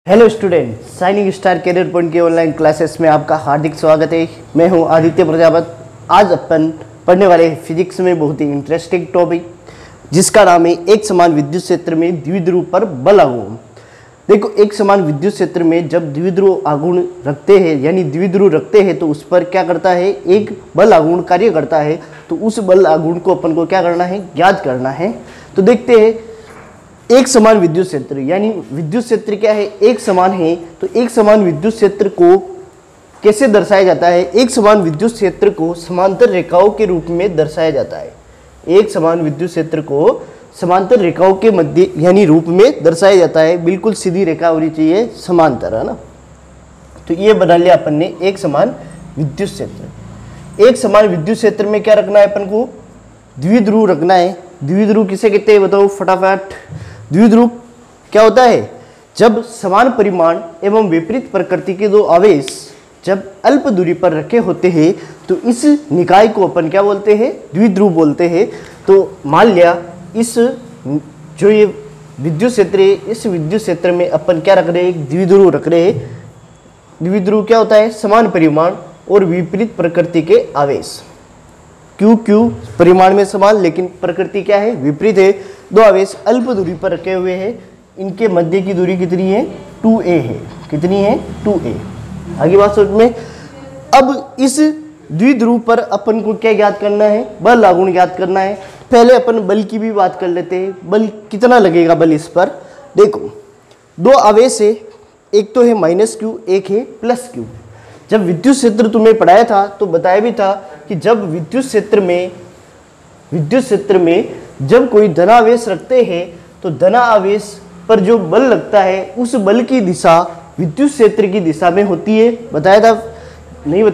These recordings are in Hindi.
Hello student, shining star career point के ऑनलाइन क्लासेस में आपका हार्दिक स्वागत है। मैं हूं आदित्य प्रजापत। आज अपन पढ़ने वाले हैं फिजिक्स में बहुत ही इंटरेस्टिंग टॉपिक जिसका नाम है एक समान विद्युत क्षेत्र में द्विध्रुव पर बल आघूर्ण। देखो, एक समान विद्युत क्षेत्र में जब द्विध्रुव आघूर्ण रखते हैं यानी द्विध्रुव रखते हैं तो उस पर क्या करता है, एक बल आघूर्ण कार्य करता है। तो उस बल आघूर्ण को अपन को क्या करना है, ज्ञात करना है। तो देखते हैं एक समान विद्युत क्षेत्र यानी विद्युत क्षेत्र क्या है, एक समान है। तो एक समान विद्युत क्षेत्र को कैसे दर्शाया जाता है? एक समान विद्युत क्षेत्र को समांतर रेखाओं के रूप में दर्शाया जाता है। एक समान विद्युत क्षेत्र को समांतर रेखाओं के मध्य यानी रूप में दर्शाया जाता है। बिल्कुल सीधी रेखा होनी चाहिए, समांतर, है ना। तो ये बना लिया अपन ने एक समान विद्युत क्षेत्र। एक समान विद्युत क्षेत्र में क्या रखना है अपन को, द्विध्रुव रखना है। द्विध्रुव किसे कहते हैं बताओ फटाफट। द्विध्रुव क्या होता है, जब समान परिमाण एवं विपरीत प्रकृति के दो आवेश जब अल्प दूरी पर रखे होते हैं तो इस निकाय को अपन क्या बोलते हैं, द्विध्रुव बोलते हैं। तो मान लिया इस जो ये विद्युत क्षेत्र है, इस विद्युत क्षेत्र में अपन क्या रख रहे हैं, द्विध्रुव रख रहे हैं। द्विध्रुव क्या होता है, समान परिमाण और विपरीत प्रकृति के आवेश। क्यू क्यू परिमाण में समान लेकिन प्रकृति क्या है, विपरीत है। दो आवेश अल्प दूरी पर रखे हुए हैं, इनके मध्य की दूरी कितनी है, 2a है। कितनी है, 2a। आगे बात समझ में। अब इस द्विध्रुव पर अपन को क्या ज्ञात करना है, बल आघूर्ण ज्ञात करना है। पहले अपन बल की भी बात कर लेते हैं। बल कितना लगेगा, बल इस पर देखो, दो आवेश है, एक तो है -q, एक है +q। जब विद्युत क्षेत्र तुम्हें पढ़ाया था तो बताया भी था कि जब विद्युत क्षेत्र में जब कोई धनावेश रखते हैं तो धनावेश पर जो बल लगता है उस बल की दिशा विद्युत क्षेत्र की दिशा में होती है। बताया था, नहीं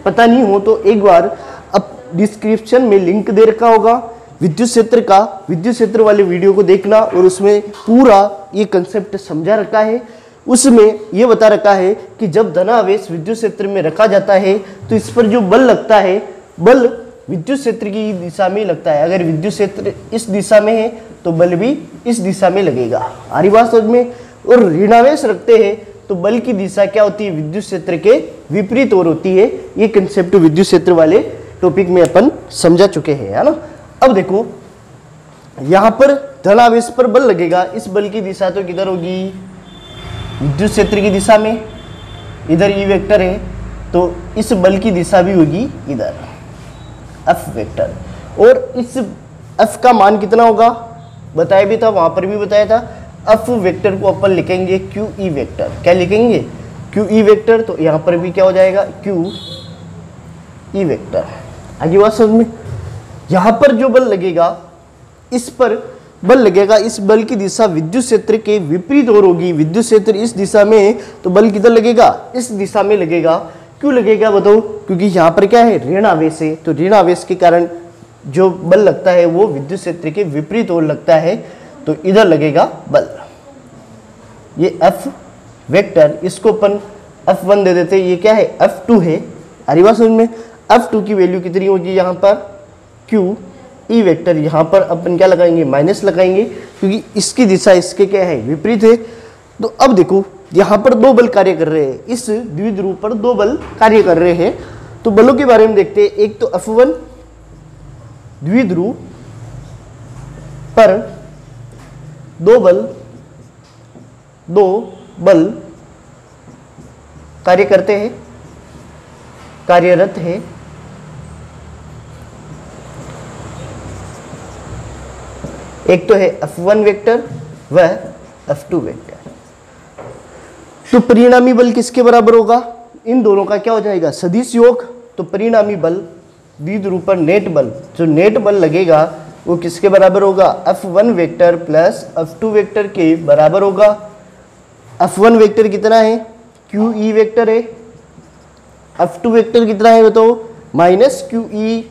पता नहीं हो तो एक बार अब डिस्क्रिप्शन में लिंक दे रखा होगा विद्युत क्षेत्र का, विद्युत क्षेत्र वाले वीडियो को देखना और उसमें पूरा ये कंसेप्ट समझा रखा है। उसमें ये बता रखा है कि जब धनावेश विद्युत क्षेत्र में रखा जाता है तो इस पर जो बल लगता है, बल विद्युत क्षेत्र की दिशा में लगता है। अगर विद्युत क्षेत्र इस दिशा में है तो बल भी इस दिशा में लगेगा। आ रही बात समझ में। और ऋणावेश रखते हैं तो बल की दिशा क्या होती है, विद्युत क्षेत्र के विपरीत ओर होती है। ये कंसेप्ट विद्युत क्षेत्र वाले टॉपिक में अपन समझा चुके हैं, है ना। अब देखो, यहाँ पर धनावेश पर बल लगेगा, इस बल की दिशा तो किधर होगी, विद्युत क्षेत्र की दिशा में। इधर ई वेक्टर है तो इस बल की दिशा भी होगी इधर, एफ वेक्टर। और इस एफ का मान कितना होगा बताया भी था, वहां पर भी बताया था। एफ वेक्टर को अपन लिखेंगे क्यू ई वेक्टर। क्या लिखेंगे, क्यू ई वेक्टर। तो यहाँ पर भी क्या हो जाएगा, क्यू ई वेक्टर। आगे बात समझ में। यहाँ पर जो बल लगेगा, इस पर बल लगेगा, इस बल की दिशा विद्युत क्षेत्र के विपरीत ओर होगी। विद्युत क्षेत्र इस दिशा में तो बल किधर लगेगा, इस दिशा में लगेगा। क्यों लगेगा बताओ, क्योंकि यहाँ पर क्या है, ऋण आवेश है। तो ऋण आवेश के कारण जो बल लगता है वो विद्युत क्षेत्र के विपरीत ओर लगता है, तो इधर लगेगा बल। ये एफ वेक्टर, इसको अपन F1 दे देते, ये क्या है, F2 है। अरे बात समझ में। F2 की वैल्यू कितनी होगी यहाँ पर, क्यू ई वेक्टर। यहाँ पर अपन क्या लगाएंगे, माइनस लगाएंगे, क्योंकि इसकी दिशा इसके क्या है, विपरीत है। तो अब देखो, यहाँ पर दो बल कार्य कर रहे हैं, इस द्विध्रुव पर दो बल कार्य कर रहे हैं। तो बलों के बारे में देखते हैं। एक तो F1 द्विध्रुव पर दो बल कार्य करते हैं, कार्यरत है। एक तो है F1 वेक्टर व F2 वेक्टर। तो परिणामी बल किसके बराबर होगा, इन दोनों का क्या हो जाएगा, सदिश योग। तो परिणामी बल द्विध्रुव पर नेट बल, जो नेट बल लगेगा वो किसके बराबर होगा, F1 vector plus F2 vector के बराबर होगा। F1 वेक्टर कितना है, क्यू ई वेक्टर है। F2 वेक्टर कितना है बताओ, -QE।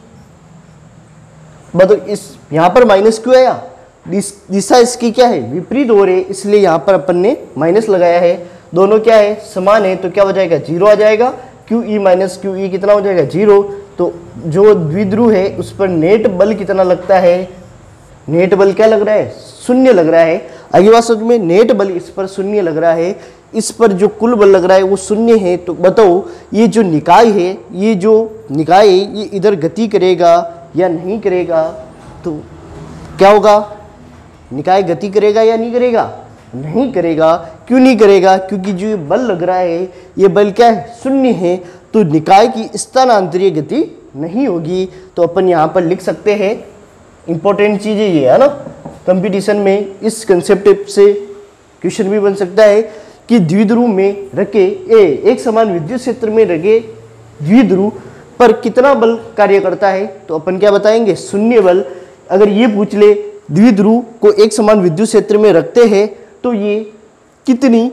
बताओ, इस यहाँ पर -Q आया, दिशा इसकी क्या है, विपरीत हो रही है, इसलिए यहाँ पर अपन ने माइनस लगाया है। दोनों क्या है, समान है, तो क्या हो जाएगा, 0 आ जाएगा। QE - QE कितना हो जाएगा, 0। तो जो द्विध्रुव है उस पर नेट बल कितना लगता है, नेट बल क्या लग रहा है, शून्य लग रहा है। आगे बात समझ में, नेट बल इस पर शून्य लग रहा है, इस पर जो कुल बल लग रहा है वो शून्य है, तो बताओ ये जो निकाय है, ये जो निकाय है ये इधर गति करेगा या नहीं करेगा? तो क्या होगा? निकाय गति करेगा या नहीं करेगा? नहीं करेगा। क्यों नहीं करेगा? क्योंकि जो ये बल लग रहा है ये बल क्या है? शून्य है, तो निकाय की स्थानांतरीय गति नहीं होगी। तो अपन यहाँ पर लिख सकते हैं, इंपॉर्टेंट चीज़ ये है ना, कंपटीशन में इस कंसेप्ट से क्वेश्चन भी बन सकता है कि द्विध्रुव में रखे एक समान विद्युत क्षेत्र में रखे द्विध्रुव पर कितना बल कार्य करता है? तो अपन क्या बताएंगे? शून्य बल। अगर ये पूछ ले द्विध्रुव को एक समान विद्युत क्षेत्र में रखते हैं तो ये कितनी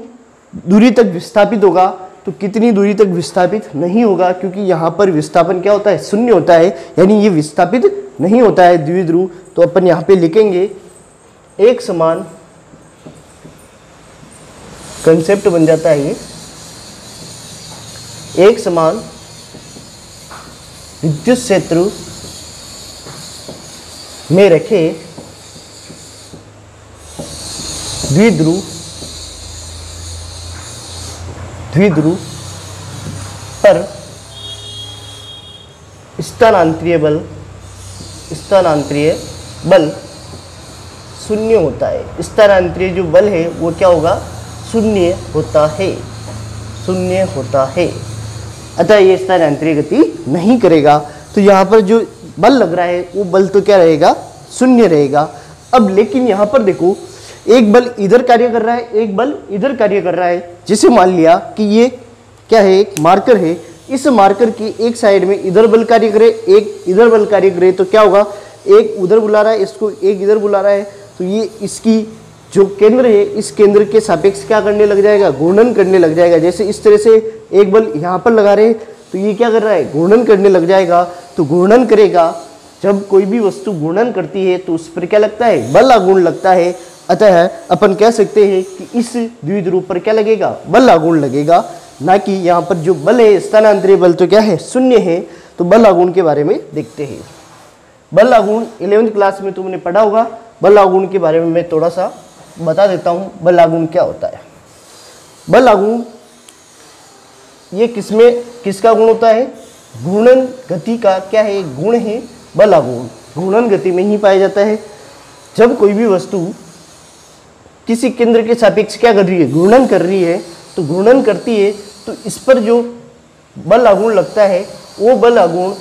दूरी तक विस्थापित होगा? तो कितनी दूरी तक विस्थापित नहीं होगा, क्योंकि यहाँ पर विस्थापन क्या होता है? शून्य होता है, यानी ये विस्थापित नहीं होता है द्विध्रुव। तो अपन यहाँ पे लिखेंगे एक समान, कंसेप्ट बन जाता है ये, एक समान विद्युत क्षेत्र में रखे द्विध्रुव पर स्थानांतरीय बल शून्य होता है। स्थानांतरीय जो बल है वो क्या होगा? शून्य होता है। अतः ये स्थानांतरीय गति नहीं करेगा। तो यहाँ पर जो बल लग रहा है वो बल तो क्या रहेगा? शून्य रहेगा। अब लेकिन यहाँ पर देखो, एक बल इधर कार्य कर रहा है, एक बल इधर कार्य कर रहा है। जैसे मान लिया कि ये क्या है? एक मार्कर है। इस मार्कर की एक साइड में इधर बल कार्य करे, एक इधर बल कार्य करे, तो क्या होगा? एक उधर बुला रहा है इसको, एक इधर बुला रहा है, तो ये इसकी जो केंद्र है इस केंद्र के सापेक्ष क्या करने लग जाएगा? घूर्णन करने लग जाएगा। जैसे इस तरह से एक बल यहाँ पर लगा रहे तो ये क्या कर रहा है? घूर्णन करने लग जाएगा। तो घूर्णन करेगा, जब कोई भी वस्तु घूर्णन करती है तो उस पर क्या लगता है? बल आघूर्ण लगता है। अतः अपन कह सकते हैं कि इस द्विध्रुव पर क्या लगेगा? बल आघूर्ण लगेगा, ना कि यहाँ पर जो बल है स्थानांतरीय बल तो क्या है? शून्य है। तो बल आघूर्ण के बारे में देखते हैं। बल आघूर्ण 11वीं क्लास में तुमने पढ़ा होगा। बल आघूर्ण के बारे में मैं थोड़ा सा बता देता हूँ, बल आघूर्ण क्या होता है। बल आघूर्ण ये किसका गुण होता है? घूर्णन गति का क्या है? गुण है बल आघूर्ण। घूर्णन गति में ही पाया जाता है। जब कोई भी वस्तु किसी केंद्र के सापेक्ष क्या कर रही है? घूर्णन कर रही है। तो घूर्णन करती है तो इस पर जो बल आघूर्ण लगता है वो बल आघूर्ण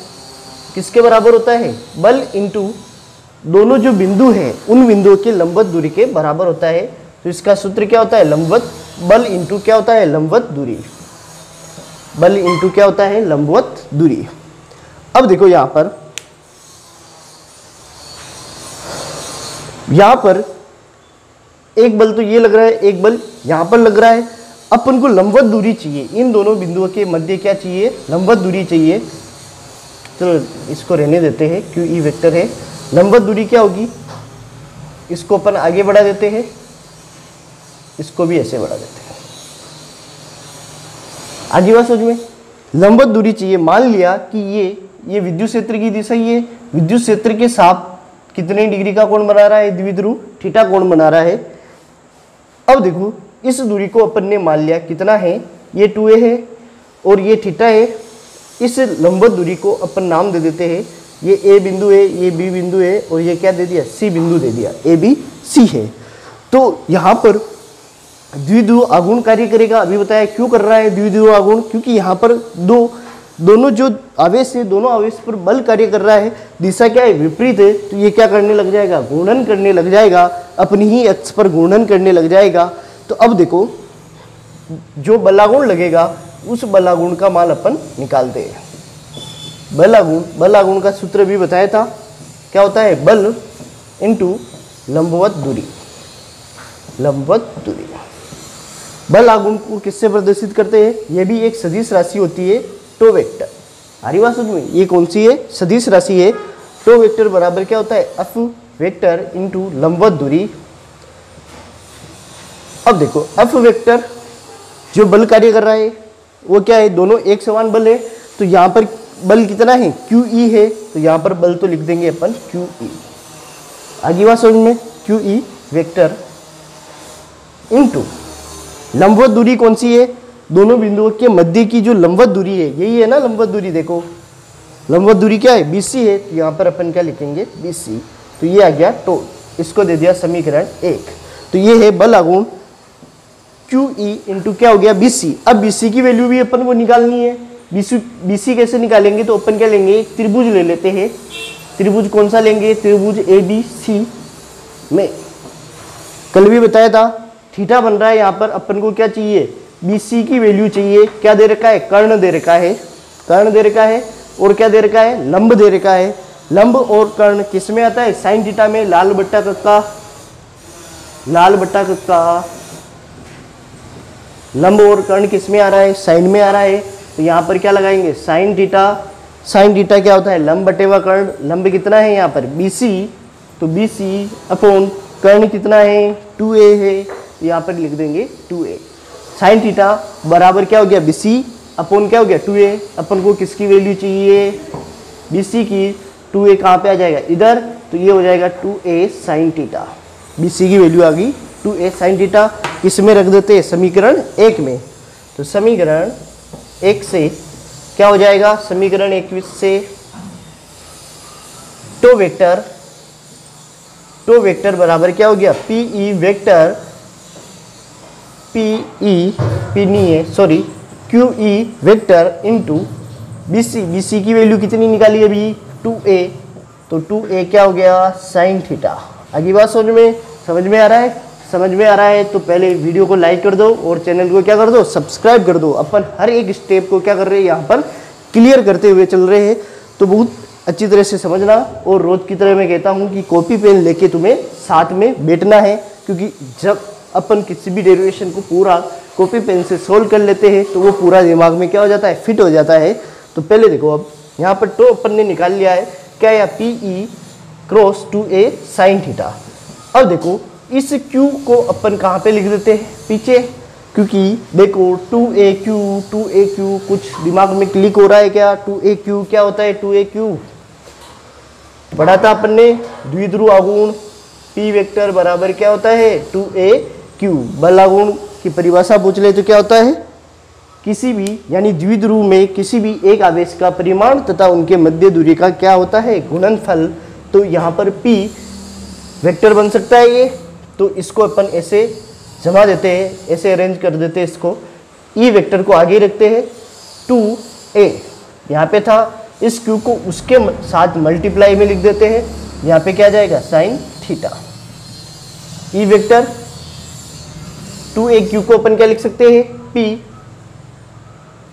किसके बराबर होता है? बल इंटू दोनों जो बिंदु हैं उन बिंदुओं की लंबवत दूरी के बराबर होता है। तो इसका सूत्र क्या होता है? लंबवत बल इंटू क्या होता है? लंबवत दूरी। बल इंटू क्या होता है? लंबवत दूरी। अब देखो यहां पर एक बल तो ये लग रहा है, एक बल यहां पर लग रहा है। अपन को लंबवत दूरी चाहिए, इन दोनों बिंदुओं के मध्य क्या चाहिए? लंबवत दूरी चाहिए। चलो इसको रहने देते हैं, क्यू ई वेक्टर है। लंबवत दूरी क्या होगी? इसको अपन आगे बढ़ा देते हैं, इसको भी ऐसे बढ़ा देते हैं। आगे बात समझ में? लंबवत दूरी चाहिए। मान लिया कि ये विद्युत क्षेत्र की दिशा, ये विद्युत क्षेत्र के साथ कितने डिग्री का कोण बना रहा है? द्विध्रुव थीटा कोण बना रहा है। अब देखो इस दूरी को अपन ने मान लिया कितना है? ये 2a है और ये थीटा है। इस लंबवत दूरी को अपन नाम दे देते हैं, ये a बिंदु है, ये b बिंदु है और ये क्या दे दिया? c बिंदु दे दिया। a b c है। तो यहाँ पर द्विध्रुव आघूर्ण कार्य करेगा। अभी बताया क्यों कर रहा है द्विध्रुव आघूर्ण? क्योंकि यहाँ पर दोनों जो आवेश है, दोनों आवेश पर बल कार्य कर रहा है। दिशा क्या है? विपरीत है। तो ये क्या करने लग जाएगा? घूर्णन करने लग जाएगा, अपनी ही अक्ष पर घूर्णन करने लग जाएगा। तो अब देखो जो बलागुण लगेगा उस बलागुण का मान अपन निकालते हैं। बलागुण का सूत्र भी बताया था, क्या होता है? बल इंटू लंबवत दूरी। बल आघूर्ण को किससे प्रदर्शित करते हैं? यह भी एक सदिश राशि होती है, टो वेक्टर। हरी बात समझ में? ये कौन सी है? सदिश राशि है। टो वेक्टर बराबर क्या होता है? एफ वेक्टर इंटू लंबवत दूरी। अब देखो एफ वेक्टर जो बल कार्य कर रहा है वो क्या है? दोनों एक समान बल है। तो यहाँ पर बल कितना है? क्यू ई है। तो यहाँ पर बल तो लिख देंगे अपन क्यू ई। आगे बात समझ में? क्यू ई वेक्टर इंटू लंबवत दूरी कौन सी है, दोनों बिंदुओं के मध्य की जो लंबवत दूरी है यही है ना लंबवत दूरी। देखो लंबवत दूरी क्या है, BC है, तो यहाँ पर अपन क्या लिखेंगे BC। तो ये आ गया टो, इसको दे दिया समीकरण 1। तो ये है बल आघूर्ण QE इंटू क्या हो गया BC। अब BC की वैल्यू भी अपन को निकालनी है। BC कैसे निकालेंगे, तो अपन क्या लेंगे, एक त्रिभुज ले लेते हैं। त्रिभुज कौन सा लेंगे, त्रिभुज ABC में कल भी बताया था थीटा बन रहा है। यहाँ पर अपन को क्या चाहिए, BC की वैल्यू चाहिए। क्या दे रखा है, कर्ण दे रखा है, कर्ण दे रखा है, और क्या दे रखा है, लंब दे रखा है। लंब और कर्ण किस में आता है, साइन थीटा में। लाल बट्टा कक्का, लाल बट्टा कक्का, लंब और कर्ण किस में आ रहा है, साइन में आ रहा है। तो यहाँ पर क्या लगाएंगे, साइन थीटा। साइन थीटा क्या होता है, लंब बटेवा कर्ण। लंब कितना है यहाँ पर BC, तो BC अपॉन कर्ण कितना है 2a है, यहाँ पर लिख देंगे 2a। साइन थीटा बराबर क्या हो गया BC अपॉन क्या हो गया 2a। अपन को किसकी वैल्यू चाहिए, BC की। 2a कहाँ पे आ जाएगा, इधर, तो ये हो जाएगा 2a साइन थीटा। BC की वैल्यू आ गई 2a साइन थीटा। किस में रख देते हैं, समीकरण 1 में। तो समीकरण 1 से क्या हो जाएगा, समीकरण 21 से टो वेक्टर, टो वेक्टर बराबर क्या हो गया PE वेक्टर, P नहीं है sorry, QE vector into BC। BC की वैल्यू कितनी निकाली अभी 2a, तो 2a क्या हो गया साइन थीटा। आगे बात समझ में आ रहा है, समझ में आ रहा है तो पहले वीडियो को लाइक कर दो और चैनल को क्या कर दो, सब्सक्राइब कर दो। अपन हर एक स्टेप को क्या कर रहे हैं, यहाँ पर क्लियर करते हुए चल रहे हैं, तो बहुत अच्छी तरह से समझना। और रोज की तरह मैं कहता हूँ कि कॉपी पेन लेके तुम्हें साथ में बैठना है, क्योंकि जब अपन किसी भी डेरिवेशन को पूरा कॉपी पेन से सोल्व कर लेते हैं तो वो पूरा दिमाग में क्या हो जाता है, फिट हो जाता है। तो पहले देखो, अब यहाँ पर टो अपन ने निकाल लिया है, क्या या PE cross 2a sine theta. अब देखो इस Q को अपन कहाँ पे लिख देते हैं, पीछे, क्योंकि देखो 2AQ कुछ दिमाग में क्लिक हो रहा है क्या। 2AQ क्या होता है, 2AQ पढ़ा था अपन ने, द्विध्रुव आघूर्ण P वेक्टर बराबर क्या होता है 2AQ। बल आघूर्ण की परिभाषा पूछ ले तो क्या होता है, किसी भी यानी द्विध्रुव में किसी भी एक आवेश का परिमाण तथा उनके मध्य दूरी का क्या होता है, गुणनफल। तो यहाँ पर P वेक्टर बन सकता है ये, तो इसको अपन ऐसे जमा देते हैं, ऐसे अरेंज कर देते हैं इसको। E वेक्टर को आगे रखते हैं, 2a यहाँ पे था, इस Q को उसके साथ मल्टीप्लाई में लिख देते हैं, यहाँ पे क्या जाएगा sine theta. E vector 2AQ को अपन क्या लिख सकते हैं P,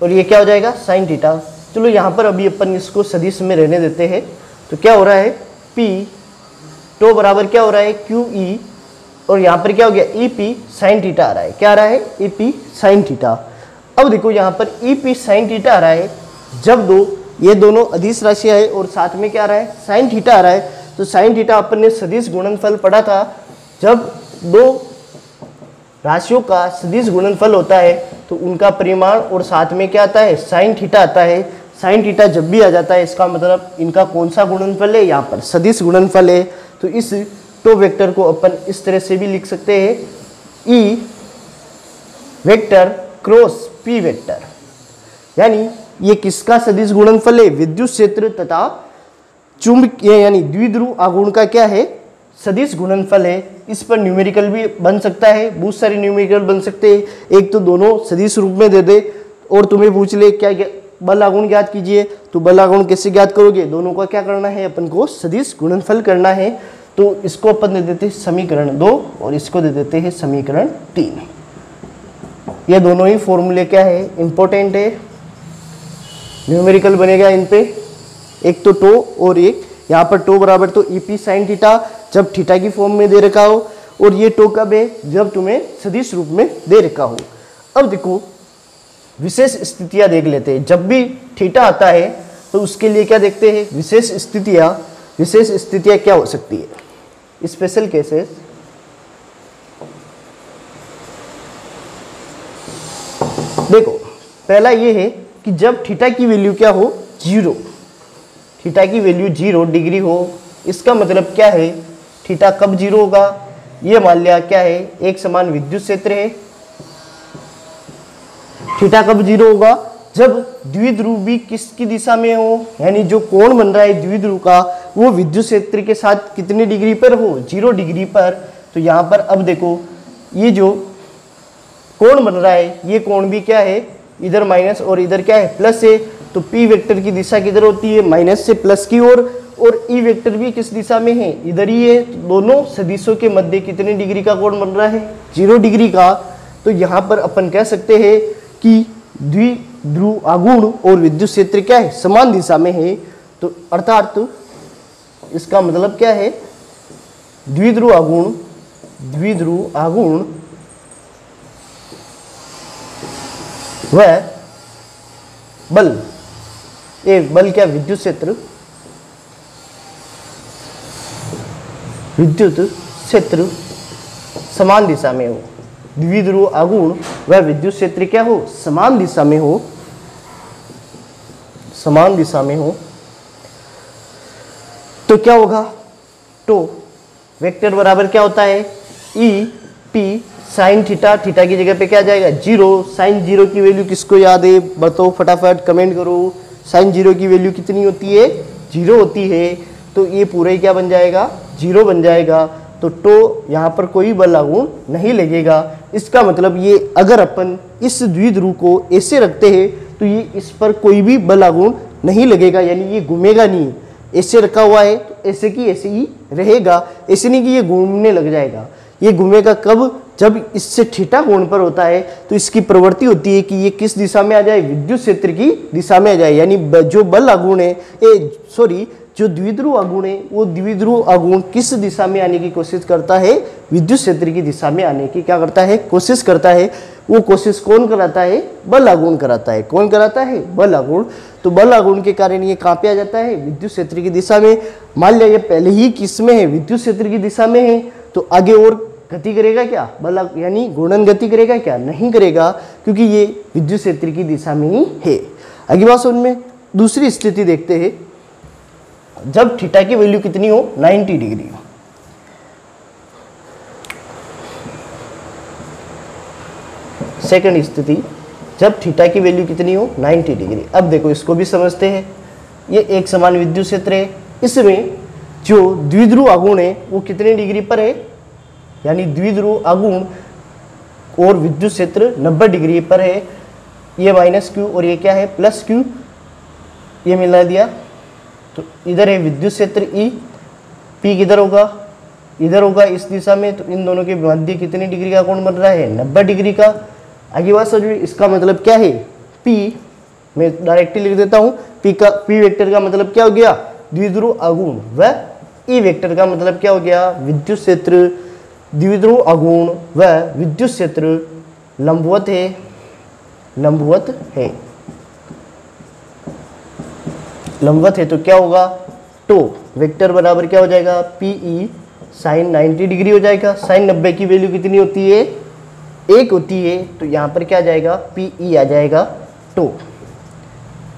और ये क्या हो जाएगा साइन थीटा। चलो यहाँ पर अभी अपन इसको सदिश में रहने देते हैं। तो क्या हो रहा है, P तो बराबर क्या हो रहा है QE, और यहाँ पर क्या हो गया EP साइन थीटा आ रहा है। क्या आ रहा है, EP साइन थीटा। अब देखो यहाँ पर EP साइन थीटा आ रहा है, जब ये दोनों अदिश राशियां है और साथ में क्या आ रहा है, साइन थीटा आ रहा है। तो साइन थीटा अपन ने सदिश गुणनफल पढ़ा था, जब दो राशियों का सदिश गुणनफल होता है तो उनका परिमाण और साथ में क्या आता है, साइन थीटा आता है। साइन थीटा जब भी आ जाता है इसका मतलब इनका कौन सा गुणनफल है, यहाँ पर सदिश गुणनफल है। तो इस टो वेक्टर को अपन इस तरह से भी लिख सकते हैं, E vector cross P vector, यानी ये किसका सदिश गुणनफल है, विद्युत क्षेत्र तथा चुंबकीय यानी द्विध्रुव आघूर्ण का क्या है, सदिश गुणनफल है। इस पर न्यूमेरिकल भी बन सकता है, बहुत सारे न्यूमेरिकल बन सकते हैं। एक तो दोनों सदिश रूप में दे दे और तुम्हें पूछ ले क्या बल आघूर्ण ज्ञात कीजिए, तो बल आघूर्ण कैसे ज्ञात करोगे, दोनों का क्या करना है, अपन को सदिश गुणनफल करना है। तो इसको अपन दे देते हैं समीकरण 2 और इसको दे देते हैं समीकरण 3। ये दोनों ही फॉर्मूले क्या है, इंपॉर्टेंट है, न्यूमेरिकल बनेगा इन पे, एक तो टो और एक यहाँ पर टो बराबर तो EP साइन थीटा जब थीटा की फॉर्म में दे रखा हो, और ये टो कब है, जब तुम्हें सदिश रूप में दे रखा हो। अब देखो विशेष स्थितियां देख लेते हैं, जब भी थीटा आता है तो उसके लिए क्या देखते हैं, विशेष स्थितियां। विशेष स्थितियां क्या हो सकती है, स्पेशल केसेस। देखो पहला ये है कि जब थीटा की वैल्यू क्या हो, 0, थीटा की वैल्यू 0 डिग्री हो। इसका मतलब क्या है, थीटा कब 0 होगा, ये मान लिया क्या है, एक समान विद्युत क्षेत्र है, थीटा कब 0 होगा? जब द्विध्रुव भी किसकी दिशा में हो, यानी जो कोण बन रहा है द्विध्रुव का वो विद्युत क्षेत्र के साथ कितने डिग्री पर हो? 0 डिग्री पर। तो यहाँ पर अब देखो ये जो कोण बन रहा है ये कोण भी क्या है? इधर माइनस और इधर क्या है? प्लस है। तो पी वेक्टर की दिशा किधर होती है? माइनस से प्लस की ओर। और ई वेक्टर भी किस दिशा में है? इधर ही है। तो दोनों सदिशों के मध्य कितने डिग्री का कोण बन रहा है? 0 डिग्री का। तो यहाँ पर अपन कह सकते हैं कि द्विध्रुव आघूर्ण और विद्युत क्षेत्र क्या है? समान दिशा में है। तो अर्थात इसका मतलब क्या है? द्विध्रुव आघूर्ण वह बल, एक बल क्या? विद्युत क्षेत्र समान दिशा में हो। द्विध्रुव आघूर्ण वह विद्युत क्षेत्र क्या हो? समान दिशा में हो। तो क्या होगा? तो वेक्टर बराबर क्या होता है? E P sine theta. Theta की जगह पे क्या जाएगा? 0। साइन 0 की वैल्यू किसको याद है? बताओ फटाफट, कमेंट करो। साइन 0 की वैल्यू कितनी होती है? 0 होती है। तो ये पूरा ही क्या बन जाएगा? 0 बन जाएगा। तो यहाँ पर कोई बल आघूर्ण नहीं लगेगा। इसका मतलब ये अगर अपन इस द्विध्रुव को ऐसे रखते हैं तो ये इस पर कोई भी बल आघूर्ण नहीं लगेगा, यानी ये घूमेगा नहीं। ऐसे रखा हुआ है तो ऐसे की ऐसे ही रहेगा, ऐसे नहीं कि ये घूमने लग जाएगा। ये घूमेगा कब? जब इससे थीटा कोण पर होता है तो इसकी प्रवृत्ति होती है कि ये किस दिशा में आ जाए? विद्युत क्षेत्र की दिशा में आ जाए। यानी जो बल आघूर्ण है जो द्विध्रुव आघूर्ण है वो द्विध्रुव आघूर्ण किस दिशा में आने की कोशिश करता है? विद्युत क्षेत्र की दिशा में आने की क्या करता है? कोशिश करता है। वो कोशिश कौन कराता है? बल आघूर्ण कराता है। कौन कराता है? बल आघूर्ण। तो बल आघूर्ण के कारण ये कहाँ पे आ जाता है? विद्युत क्षेत्र की दिशा में। मान लिया ये पहले ही किस में है? विद्युत क्षेत्र की दिशा में है। तो आगे और गति करेगा क्या? बल यानी घूर्णन गति करेगा क्या? नहीं करेगा, क्योंकि ये विद्युत क्षेत्र की दिशा में ही है। आगे बात में दूसरी स्थिति देखते हैं, जब थीटा की वैल्यू कितनी हो? 90 डिग्री हो। सेकंड स्थिति, जब थीटा की वैल्यू कितनी हो? 90 डिग्री। अब देखो इसको भी समझते हैं। ये एक समान विद्युत क्षेत्र है। इसमें जो द्विध्रुव आघूर्ण है वो कितने डिग्री पर है? यानी द्विध्रुव आघूर्ण और विद्युत क्षेत्र 90 डिग्री पर है। ये माइनस क्यू और ये क्या है? Plus Q. ये मिला दिया। तो इधर है विद्युत क्षेत्र ई, पी किधर होगा? इधर होगा इस दिशा में। तो इन दोनों के मध्य कितने डिग्री का कोण बन रहा है? 90 डिग्री का। आगे बात समझिए, इसका मतलब क्या है? पी, मैं डायरेक्टली लिख देता हूं। पी वेक्टर का मतलब क्या हो गया? द्विध्रुव आघूर्ण। व ई वेक्टर का मतलब क्या हो गया? विद्युत क्षेत्र। द्विध्रुव आघूर्ण व विद्युत क्षेत्र लंबवत है। तो क्या होगा? तो वेक्टर बराबर क्या हो जाएगा? पीई साइन 90 डिग्री हो जाएगा। साइन 90 की वैल्यू कितनी होती है? 1 होती है। तो यहाँ पर क्या आ जाएगा? पीई आ जाएगा। तो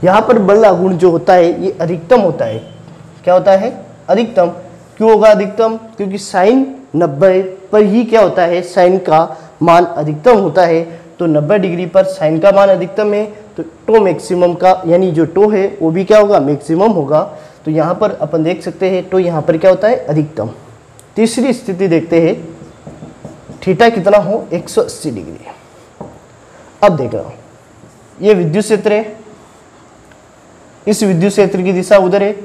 यहाँ पर बल आघूर्ण जो होता है ये अधिकतम होता है। क्या होता है? अधिकतम। क्यों होगा अधिकतम? क्योंकि साइन 90 पर ही क्या होता है? साइन का मान अधिकतम होता है। तो 90 डिग्री पर साइन का मान अधिकतम है। तो टो मैक्सिमम का, यानी जो टो है वो भी क्या होगा? मैक्सिमम होगा। तो यहाँ पर अपन देख सकते हैं तो यहाँ पर क्या होता है? अधिकतम। तीसरी स्थिति देखते हैं, थीटा कितना हो? 180 डिग्री। अब देख रहा हूँ ये विद्युत क्षेत्र है, इस विद्युत क्षेत्र की दिशा उधर है।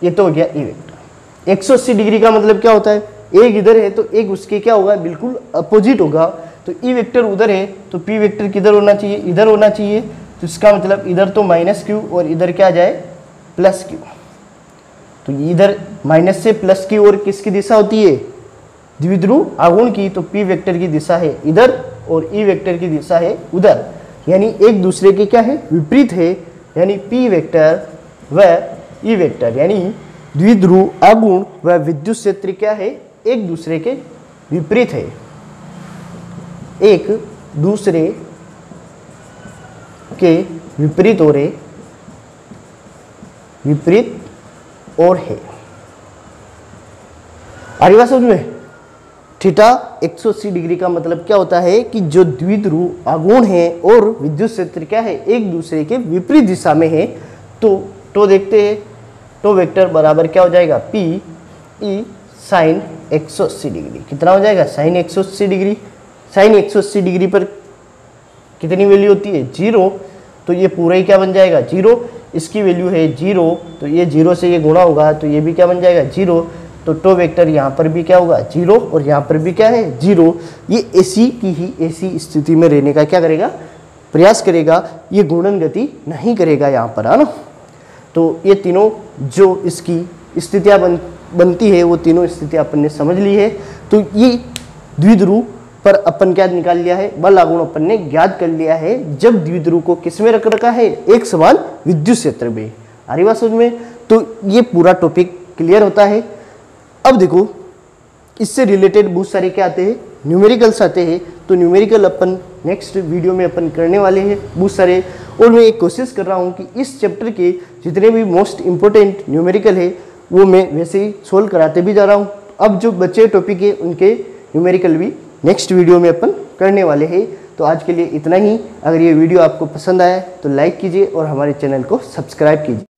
ये तो हो गया ई वेक्टर। 180 डिग्री का मतलब क्या होता है? एक इधर है तो एक उसके क्या होगा? बिल्कुल अपोजिट होगा। तो ई वेक्टर उधर है तो पी वेक्टर किधर होना चाहिए? इधर होना चाहिए। तो इसका मतलब इधर तो माइनस क्यू और इधर क्या आ जाए? Plus Q. तो इधर माइनस से प्लस की ओर किसकी दिशा होती है? द्विध्रुव आघूर्ण की। तो पी वेक्टर की दिशा है इधर और ई वेक्टर की दिशा है उधर, यानी एक दूसरे के क्या है? विपरीत है। यानी पी वेक्टर व ई वेक्टर यानी द्विध्रुव आघूर्ण व विद्युत क्षेत्र क्या है? एक दूसरे के विपरीत है। एक दूसरे के विपरीत और है। आगे बात समझ में? थीटा 180 डिग्री का मतलब क्या होता है कि जो द्विध्रुव आघूर्ण है और विद्युत क्षेत्र क्या है, एक दूसरे के विपरीत दिशा में है। तो देखते हैं, तो वेक्टर बराबर क्या हो जाएगा, पी ई साइन 180 डिग्री। कितना हो जाएगा, साइन 180 डिग्री। साइन 180 डिग्री पर कितनी वैल्यू होती है, 0। तो ये पूरा ही क्या बन जाएगा, 0। इसकी वैल्यू है 0, तो ये 0 से ये गुणा होगा तो ये भी क्या बन जाएगा, 0। तो वेक्टर यहाँ पर भी क्या होगा, 0, और यहाँ पर भी क्या है, 0। ये ऐसी की ही ऐसी स्थिति में रहने का क्या करेगा, प्रयास करेगा, ये घूर्णन गति नहीं करेगा यहाँ पर, है ना। तो ये तीनों जो इसकी स्थितियाँ बनती है वो तीनों स्थितियाँ अपन ने समझ ली है। तो ये द्विध्रुव पर अपन क्या निकाल लिया है, बल आघूर्ण अपन ने ज्ञात कर लिया है जब द्विध्रुव को किस में रख रखा है, एक समान विद्युत क्षेत्र में। आ रही बात समझ में। तो ये पूरा टॉपिक क्लियर होता है। अब देखो इससे रिलेटेड बहुत सारे क्या आते हैं, न्यूमेरिकल्स आते हैं। तो न्यूमेरिकल अपन नेक्स्ट वीडियो में अपन करने वाले हैं बहुत सारे, और मैं एक कोशिश कर रहा हूँ कि इस चैप्टर के जितने भी मोस्ट इंपॉर्टेंट न्यूमेरिकल है वो मैं वैसे ही सोल्व कराते भी जा रहा हूँ। अब जो बचे टॉपिक है उनके न्यूमेरिकल भी नेक्स्ट वीडियो में अपन करने वाले हैं। तो आज के लिए इतना ही। अगर ये वीडियो आपको पसंद आया तो लाइक कीजिए और हमारे चैनल को सब्सक्राइब कीजिए।